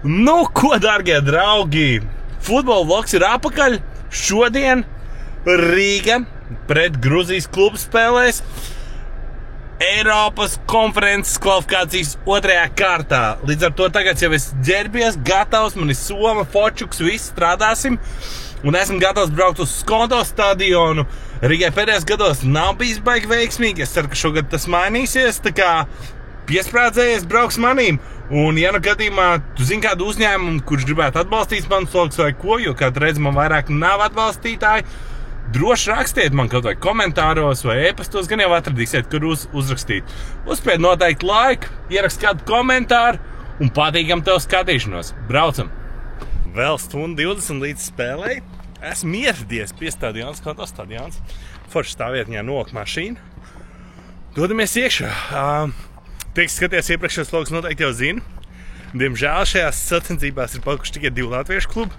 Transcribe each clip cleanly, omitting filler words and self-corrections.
Nu, ko, dārgie draugi? Futbola vlogs ir apakaļ. Šodien Rīga pret Gruzijas klubu spēlēs Eiropas konferences kvalifikācijas otrajā kārtā. Līdz ar to tagad jau es ģērbies, gatavs, man ir soma, fočuks, viss strādāsim. Un esmu gatavs braukt uz Skonto stadionu. Rīgai pēdējos gados nav bijis baigi veiksmīgi. Es ceru, ka šogad tas mainīsies. Tā kā piesprādzējies brauks manīm. Un, ja nu gadījumā tu zini kādu uzņēmumu, kurš gribētu atbalstīt manu sloks vai ko, jo kādu redzi man vairāk nav atbalstītāji, droši rakstiet man kaut vai komentāros vai e-pastos, gan jau atradīsiet, kur uzrakstīt. Uzspied noteikti laiku, ierakst kādu komentāru un patīkam tev skatīšanos. Braucam! Vēl stundu 20 līdz spēlei. Esmu ieradies pie stadions, Skonto stadions. Forši stāvvietņā nok mašīnu. Dodamies iekšā. Tie, kas skaties iepriekšējos vlogus, noteikti jau zina. Diemžēl šajās sacensībās ir palikuši tikai 2 latviešu klubi.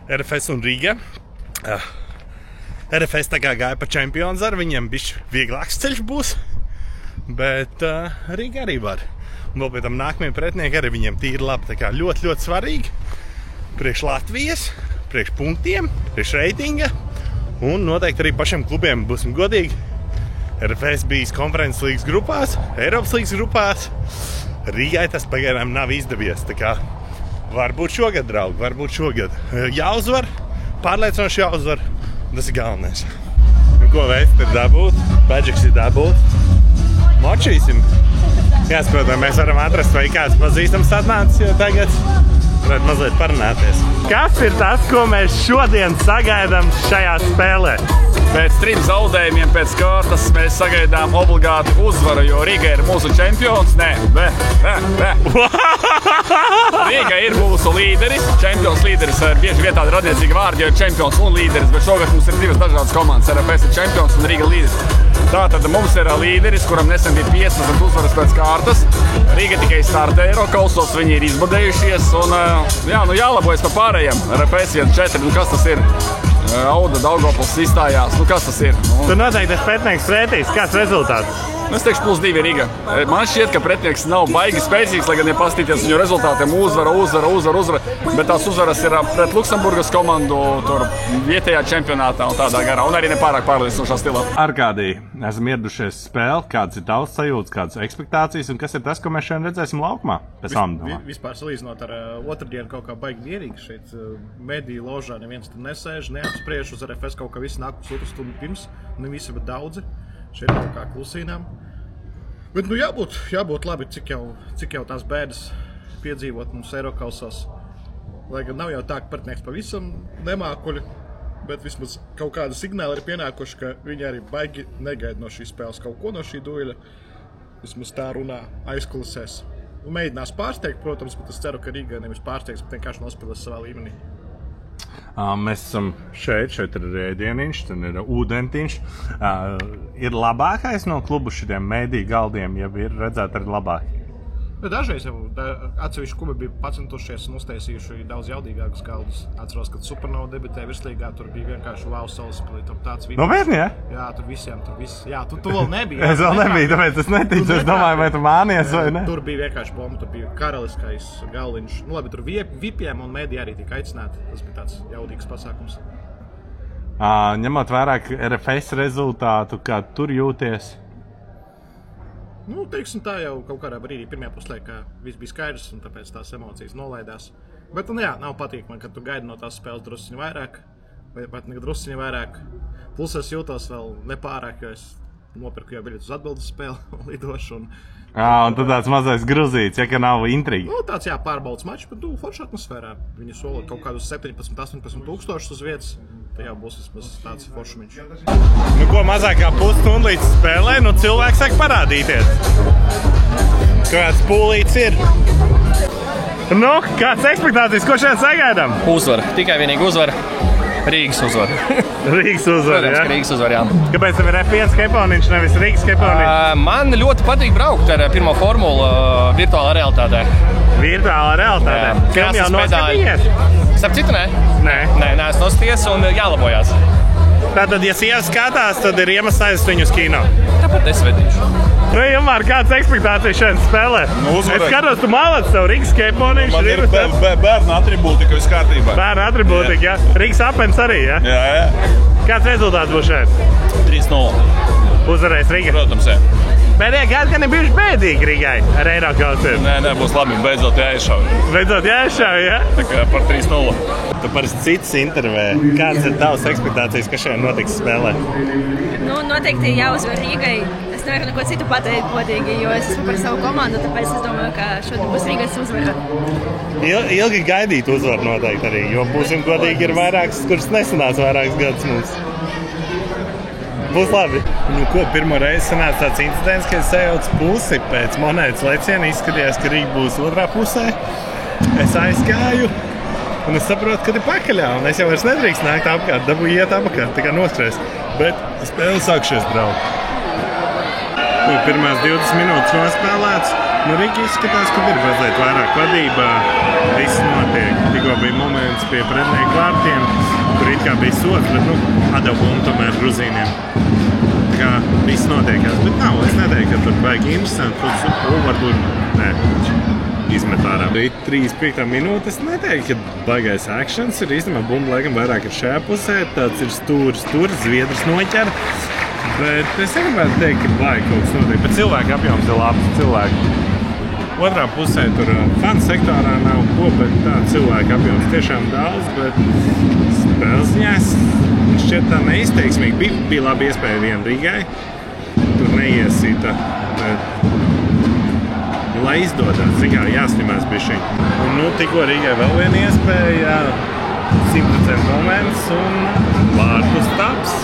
RFS un Rīga. RFS tā kā gāja pa čempionu ar viņiem bišķi vieglāks ceļš būs. Bet Rīga arī var. Un vēl pie tam nākamie pretinieki arī viņiem tīri labi. Tā kā ļoti, ļoti svarīgi. Priekš Latvijas, priekš punktiem, priekš reitinga. Un noteikti arī pašiem klubiem, būsim godīgi. RFS bijis konferences līgas grupās, Eiropas līgas grupās. Rīgai tas pagaidām nav izdevies. Tā kā varbūt šogad, draugi, varbūt šogad. Jāuzvar, pārliecinoši jāuzvar. Tas ir galvenais. Nu, ko vēst ir dabūt? Badžeks ir dabūt. Močīsim. Jāsaprot, mēs varam atrast vai kāds pazīstams atnācis, jo tagad varētu mazliet parunāties. Kas ir tas, ko mēs šodien sagaidām šajā spēlē? Pēc 3 zaudējumiem pēc kārtas mēs sagaidām obligāti uzvaru, jo Rīga ir mūsu čempions. Rīga ir mūsu līderis. Čempions līderis ir bieži vien tādi radniecīgi vārdi, jo ir čempions un līderis, bet šogad mums ir 2 dažādas komandas. RFS ir čempions un Rīga līderis. Tātad mums ir līderis, kuram nesen bija 15 uzvaras pēc kārtas. Rīga tikai startē Eirokausos, viņi ir izbadējušies un jālabojas pa pārējiem. RFS 1-4, nu kas tas ir? Auda Daugavpils izstājās. Nu, kas tas ir? Tu noteikti esi pretinieks pretīs. Kāds rezultāts? Es teikšu +2 Rīga. Man šķiet, ka pretinieks nav baigi spēcīgs, lai gan iepaskatīties viņu rezultātiem uzvara. Bet tās uzvaras ir pret Luksemburgas komandu tur vietējā čempionātā un tādā garā. Un arī nepārāk pārliecinošā stilā. Arkādī, esam ieradušies spēli. Kāds ir tavs sajūtas, kādas ekspektācijas un kas ir tas, ko mēs šodien redzēsim laukumā? Vispār salīdzinot ar otrdienu kaut kā baigi mierīgi šeit mediju ložā. Neviens tur nesēž, neapspriež uz RFS kaut kā visi nāk pusotru stundu pirms. Ne visi, bet daudzi. Šeit kaut kā klusīnām. Bet nu jābūt labi, cik jau tās bēdas piedzīvot mums Eirokausos. Lai gan nav jau tā, ka pretinieks pavisam nemākuļi, bet vismaz kaut kāda signāli ir pienākuši, ka viņi arī baigi negaida no šīs spēles kaut ko no šī dueļa. Vismaz tā runā aizkulisēs. Mēģinās pārsteigt, protams, bet es ceru, ka Rīga nevis pārsteigs, bet vienkārši nospēlēs savā līmenī. Mēs esam šeit ir ēdieniņš, tad ir ūdentiņš. Ir labākais no klubu šitiem mēdīju galdiem, ja ir redzēt arī labāk? Dažreiz jau atsevišķi klubi bija pacentušies un uztaisījuši daudz jaudīgākus galdus. Atceros, kad Supernova debitēja virslīgā, tur bija vienkārši wow Salaspilī, tur tāds video. Nopietni, ja? Jā, tur visiem, Jā, tu vēl nebija. Es vēl nebiju, tāpēc es neticu, es domāju, vai tu mānies vai ne? Tur bija vienkārši bomba, tur bija karaliskais galdiņš. Nu labi, tur vipiem un mēdī arī tika aicināti. Tas bija tāds jaudīgs pasākums. Ņemot vairāk RFS rezultātu, kā tur jūties? Nu, teiksim tā jau kaut kādā brīdī pirmajā puslaikā viss bija skaidrs un tāpēc tās emocijas nolaidās. Bet, nav patīkami, kad tu gaidi no tās spēles drusciņu vairāk, vai pat nekad drusciņu vairāk. Plus es jūtos vēl nepārāk, jo es nopirku jau biļetes uz atbildes spēli un lidošu. Un tad tāds mazais gruzīts, ja ka nav intriga. Nu, tāds pārbaudas mačs, bet forša atmosfērā. Viņi sola kaut kādus 17-18 tūkstošus uz vietas. Tā jau būs vismaz tāds foršumiņš. Nu, ko mazākā pusstundu līdz spēlē, cilvēks sāk parādīties. Kāds pūlīts ir. Nu, kāds ekspektācijas, ko šeit sagaidām? Uzvara, tikai vienīgi uzvara. Rīgas uzvara. Rīgas uzvara, jā? Rīgas uzvara, jā. Kāpēc tev ir F1 keponiņš, nevis Rīgas keponiņš? Man ļoti patīk braukt ar pirmo formulu virtuālā realitātē. Virtuālā realitātē? Film jau noskatījies? Starp citu, nē. Nē? Nē, neesmu noskatījies un jālabojās. Tātad, ja sieva skatās, tad ir iemesls aizvest viņu uz kino? Tāpat es vedīšu. Nu, Ilmār, kādas ekspektācijas šeit spēlē? Uzvarēt. Es skatos, tu mālāc savu Rīgas skateboarding. Man ir bērnu atribūtika viss kārtībā. Bērnu atribūtika, jā. Rīgas apens arī, jā? Jā. Kāds rezultāts būs šeit? 3-0. Uzvarēs Rīga. Protams, jā. Pēdējā gada, ka nebija bēdīgi Rīgai ar Eirokausiem. Nē, būs labi. Beidzot jāiešauj. Beidzot jāiešauj, jā? Tā kā par 3-0. Tu parasti cits intervē. Kādas ir tavas ekspektācijas, kas šeit notiks spēlē? Nu, noteikti jāuzvar Rīgai. Es nevaru neko citu pateikt godīgi, jo es esmu par savu komandu, tāpēc es domāju, ka šodien būs Rīgas uzvara. Ilgi gaidīt uzvaru noteikti arī, jo būsim godīgi ir vairākas, kuras nesanāca vairākas gadus mums. Būs labi. Nu, ko, pirmo reizi sanāca tāds incidents, ka es sajaucu pusi pēc monētas leciena. Izskatījās, ka Rīga būs otrā pusē. Es aizgāju un es saprotu, ka ir pakaļā. Un es jau vairs nedrīkst nākt apkārt, dabūju iet apkārt, tā kā noskries. Bet spēle sākšies braukt. Nu, pirmās 20 minūtes nospēlēts. Nu, Rīga izskatās, ka ir mazliet vairāk vadībā. Viss notiek. Tikko bija moments pie pretinieku vārtiem, kur it kā bija sods, bet, atdevumu tomēr gruzīniem. Tā kā viss notiekās. Bet nav, es neteiktu, ka tur baigi interesanti. Tur varbūt, nē, izmet ārā. 35. minūte, es neteiktu, ka baigais actions ir īstenībā bumba laikam vairāk ir šajā pusē. Tāds ir stūris, Zviedrs noķer. Bet es negribētu teikt, ka baigi kaut kas notiek. Bet cilvēku apjoms ir labs cilvēki. Otrā pusē tur fanu sektorā nav ko, bet tā cilvēku apjoms tiešām daudz, bet spēles ziņās šķiet tā neizteiksmīgi. Bija labi iespēja vien Rīgai, tur neiesīta, bet lai izdodās, zikā jāstimās bišķiņ. Un tikko Rīgai vēl viena iespēja, 100% moments un vārtu staps.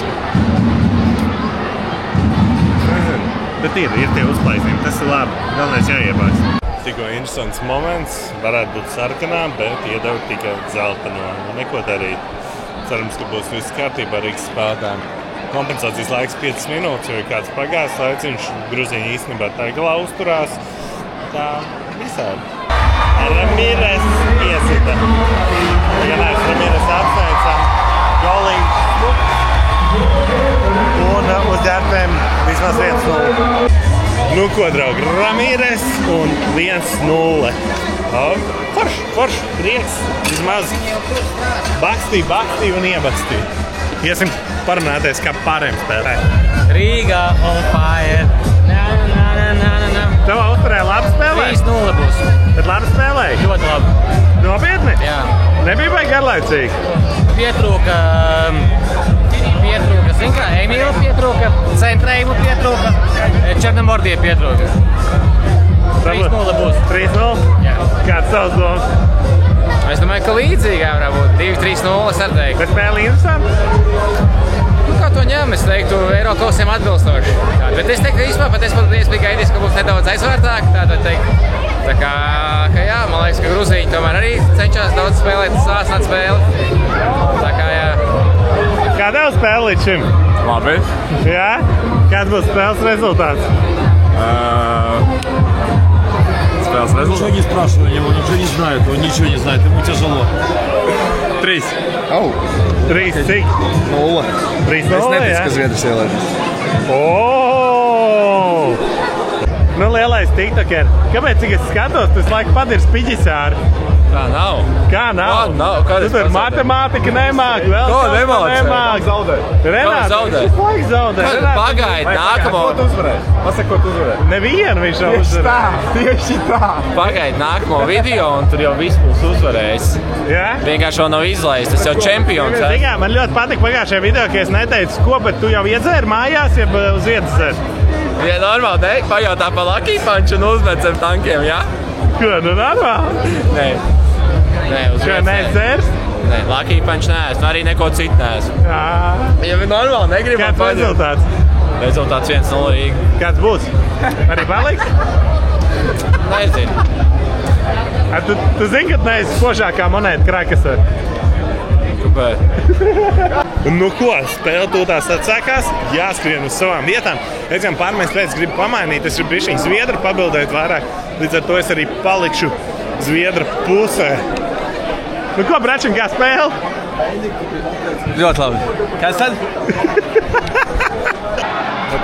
Bet ir tie uzplaisījumi, tas ir labi, galvenais jāiebājas. Tikko interesants moments, varētu būt sarkanā, bet iedeva tikai zeltaino. Neko darīt. Cerams, ka būs viss kārtībā Rīgas spēlētājiem. Kompensācijas laiks 5 minūtes, jo ir kāds pagājis laiciņš. Gruzīņi īstenībā tā galā uzturās. Tā visādi. Ramīres iesita. Vienais Ramīres apsveicam. Golīgi. Un uz ģērbēm vismaz 1-0. Nu ko, draugi, Ramīres un 1-0. Forš, prieks, vismaz bakstīja un iebakstīja. Iesim parunāties, kā pārējiem spēlē. Rīga on fire. Tavā uzturē labi spēlē? 3-0 būs. Bet labi spēlēji? Ļoti labi. Nopietni? Jā. Nebija baigi garlaicīgi? Pietrūka, zin kā, Emīla pietrūka, Centrējumu pietrūka, Černamordija pietrūka. 3-0 būs. 3-0? Jā. Kāds savs domas? Es domāju, ka līdzīgi varētu būt. 2-3-0 es ar teiktu. Bet spēle interesanti? Kā to ņem? Es teiktu, Eirokausiem atbilstoši. Bet es teiktu, vispār es biju gaidījis, ka būs nedaudz aizvērtāk. Tā kā jā, man liekas, ka Gruzīņi tomēr arī cenšas daudz spēlēt, sāsnāt spēli. Tā kā jā. Kā tev spēle līdz šim? Labi. Jā? Kāds būs spēles rezultāts? Спелс результат. Ничего не спрашивай его, ничего не знает, он ничего не знает, ему тяжело. 3. 3 cik? 0. 3-0, Es neticu, jā? ka Zviedrs ielēd. Nu, lielais tiktoker. Kāpēc, cik es skatos, tu visu laiku padiri spiģisāri? Tā nav. Kā nav? Kā nav? Kāda Tu tur es matemātika nemāk, vēl Ko kaut ko nemāc? nemāk. Renāts, zaudē? viņš visu laiku zaudē. Pagaid, nākamo. Pasaka, ko tu uzvarēji. Nevienu viņš nav uzvarējis. Tieši tā. Pagaid, nākamo video, un tur jau viss būs uzvarējis. Jā? Vienkārši vēl nav izlaists, tas jau čempions. Ziniet, man ļoti patika pagājušajā video, ka es neteicu, ko, bet tu jau iedzēri mājās, jeb uz vietas dzēri. Ja normāli, ne? Pajautā pa Lucky Punch un uzmet zem tankiem, jā? Ko, nu normāli? Nē. Nē, uz Šo vietas. neizdzērs? Nē, Lucky Punch neesmu, arī neko citu neesmu. Jā. Ja normāli negribam Kāds paņemt. rezultāts? Rezultāts 1-0 Rīga. Kāds būs? Arī paliks? Nezinu. Tu zini, ka neesi spožākā monēta Krakasē? Kāpēc? Nu ko, spēle tūtās atsākās, jāskrien uz savām vietām. Es gan pārmēs pēc gribu pamainīt, es gribu bišķiņu Zviedru pabildēt vairāk. Līdz ar to es arī palikšu Zviedra pusē. Nu ko, bračim, kā spēle? Ļoti labi. Kāds tad?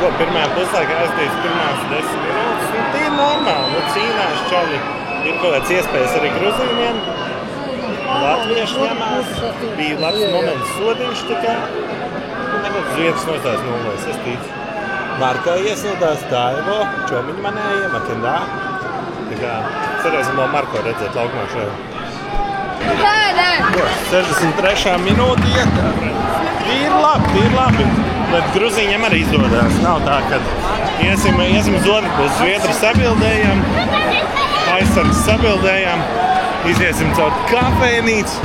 ko pirmajā puslaikā aizdīs pirmās 10 minūtes. Nu, tie ir normāli. Cīnās čaļi. Ir kaut kāds iespējas arī gruzīniem. Latvieši ņemās. Bija labs moments sodiņš tikai. Nebūtu Zviedrs nostās 0, es ticu. Markā iesildās Taivo, Čomiņa manējiem, Atindā. Tā kā cerēsim vēl Marko redzēt laukumā šajā. 63. minūte iet. Ir labi. Bet gruzīņiem arī izdodās. Nav tā, ka iesim uz otru pusi. Zviedri sabildējām, aizsargs sabildējām, iziesim caur kafejnīcu.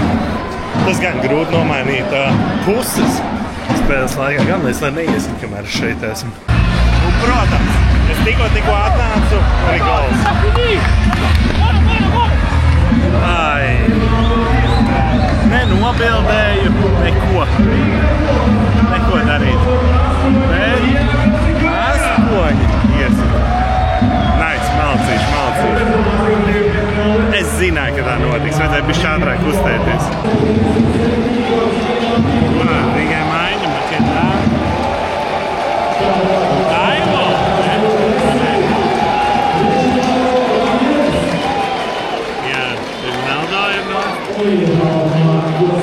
Tas gan grūti nomainīt puses spēles laikā. Gan mēs lai neiesim, kamēr šeit esam. Un, protams, es tikko atnācu, arī gols. Ai, nenobildēju, neko darīt. Bet 8 iesim. Nice, malcīši. Es zināju, ka tā notiks. Vajadzēja bišķi ātrāk kustēties. Tikai maiņa, maķiet tā. Taivo! Jā, ir meldājumi no.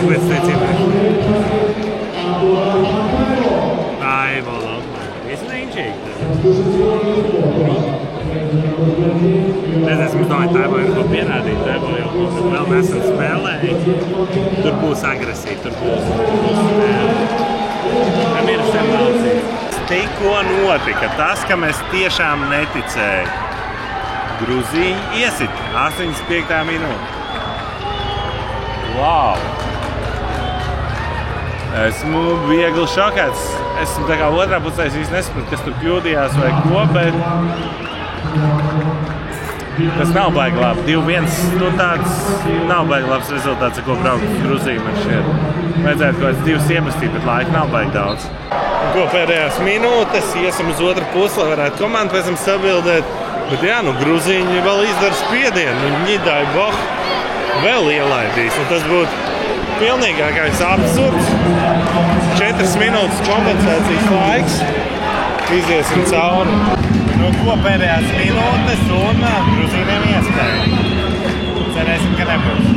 Līdz teicībai. Taivo laukumā. Iesnīņšīgi. Es domāju, Taivo ir ko pierādīt. Taivo jau vēl nesam spēlēji. Tur būs agresija, tur būs Tam ir semācība. Tikko notika tas, ka mēs tiešām neticēju. Gruzīgi iesit 85. minūte. Wow! Esmu viegli šokēts. Esmu tā kā otrā pusē īsti nesapratu, kas tur kļūdījās vai ko, bet tas nav baigi labi. 2-1, tāds nav baigi labs rezultāts, ar ko braukt uz Gruziju man šķiet. Vajadzētu kaut kāds 2 iemestīt, bet laika nav baigi daudz. Ko pēdējās minūtes, iesim uz otru pusi, lai varētu komandu pēc tam sabildēt. Bet jā, Gruzīņi vēl izdara spiedienu. Ņidai Boh vēl ielaidīs. Un tas būtu pilnīgākais absurds. 4 minūtes kompensācijas laiks. Iziesim cauri. Ko pēdējās minūtes un Gruzīniem iespēja. Cerēsim, ka nebūs.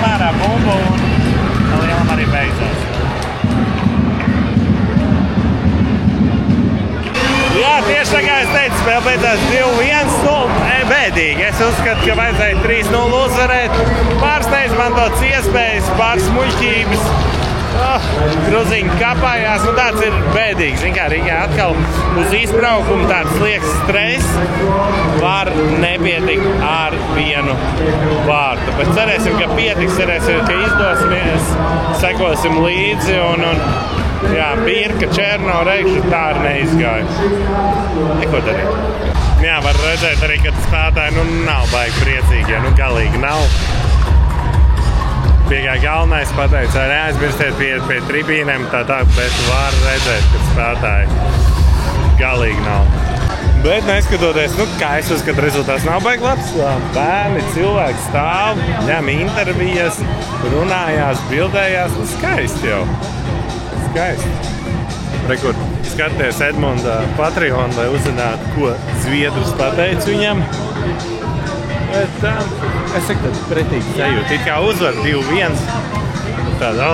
Mērā bumbu un lielam arī beidzās. Jā, tieši tā kā es teicu, spēle beidzās 2-1, bēdīgi. Es uzskatu, ka vajadzēja 3-0 uzvarēt. Pāris neizmantotas iespējas, pāris muļķības. Gruzīņi kapājās, tāds ir bēdīgi. Zin kā, Rīgā atkal uz izbraukumu tāds liekas stress var nepietikt ar vienu vārtu. Bet cerēsim, ka pietiks, cerēsim, ka izdosimies, sekosim līdzi un jā, Birka, Černo, Reikšu tā arī neizgāja. Neko darīt. Jā, var redzēt arī, ka spēlētāji nav baigi priecīgi, ja galīgi nav. Piegāja galvenais, pateica, arī aizmirstiet pie tribīnēm, bet var redzēt, ka spēlētāji galīgi nav. Bet neskatoties, kā es uzskatu, rezultāts nav baigi labs. Bērni, cilvēki stāv, ņem intervijas, runājās, bildējās, skaisti jau. Skaisti. Rekur, skaties Edmunda Patreon, lai uzzinātu, ko Zviedrus pateica viņam. Bet es saku tādu pretīgu sajūtu. It kā uzvar 2-1, tāda,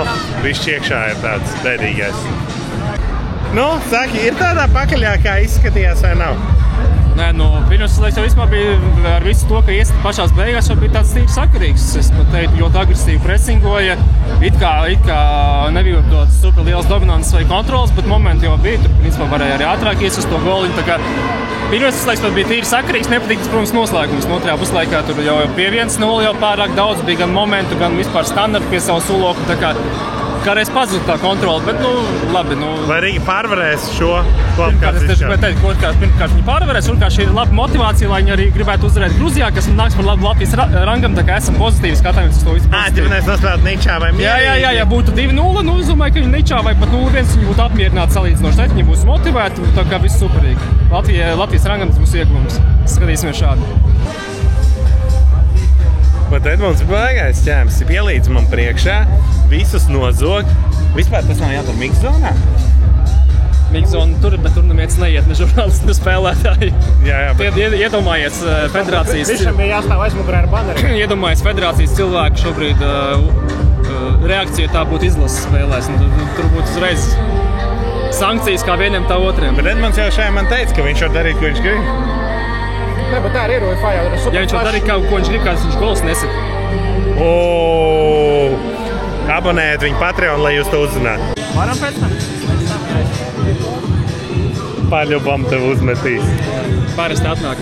višķi iekšā ir tāds bēdīgais. Saki, ir tādā pakaļā, kā izskatījās vai nav? Nē, pirms laiks jau vispār bija ar visu to, ka iesat pašās beigās jau bija tāds tīri sakarīgs. Es pat teiktu, ļoti agresīvi presingoja. It kā nebija tāds super liels dominants vai kontrols, bet momenti jau bija. Tur principā varēja arī ātrāk ies uz to goliņu. Tā kā pirms laiks pat bija tīri sakarīgs, nepatīk tas, protams, noslēgums. Otrajā puslaikā tur jau pie 1-0 jau pārāk daudz bija gan momentu, gan vispār standartu pie savu suloku. Tā kā kādreiz pazuda tā kontrola, bet labi. Vai Rīga pārvarēs šo kvalifikāciju? Pirmkārt viņi pārvarēs, un šī ir laba motivācija, lai viņi arī gribētu uzvarēt Gruzijā, kas nāks par labu Latvijas rangam, tā kā esam pozitīvi skatāmies uz to visu pozitīvi. Ja mēs nospēlētu Ničā vai mierīgi? Jā, būtu 2-0, es domāju, ka viņi Ničā vai pat 0-1, viņi būtu apmierināti salīdzinoši, viņi būs motivēti, tā kā viss superīgi. Latvijas rangam tas būs ieguvums. Skatīsimies šādi. Bet Edmunds baigais ķēmis, pielīdz man priekšā, visus nozog. Vispār tas nav jādara mixzonā? Mixzona tur, bet tur neviens neiet, ne žurnālisti, ne spēlētāji. Jā, bet... Iedomājies federācijas... Visam bija jāstāv aizmugurē ar baneriem. Iedomājies federācijas cilvēku šobrīd reakcija tā būtu izlases spēlēs. Tur būtu uzreiz sankcijas kā vienam tā otriem. Bet Edmunds jau šajā man teica, ka viņš var darīt, ko viņš grib. Nē, bet tā ir UEFA jau super. Ja viņš var darīt, ko viņš grib, kāds viņš gols nesaka. Abonējiet viņu Patreon, lai jūs to uzzinātu. Varam pēc tam? Paļubam tev uzmetīs. Parasti atnāk.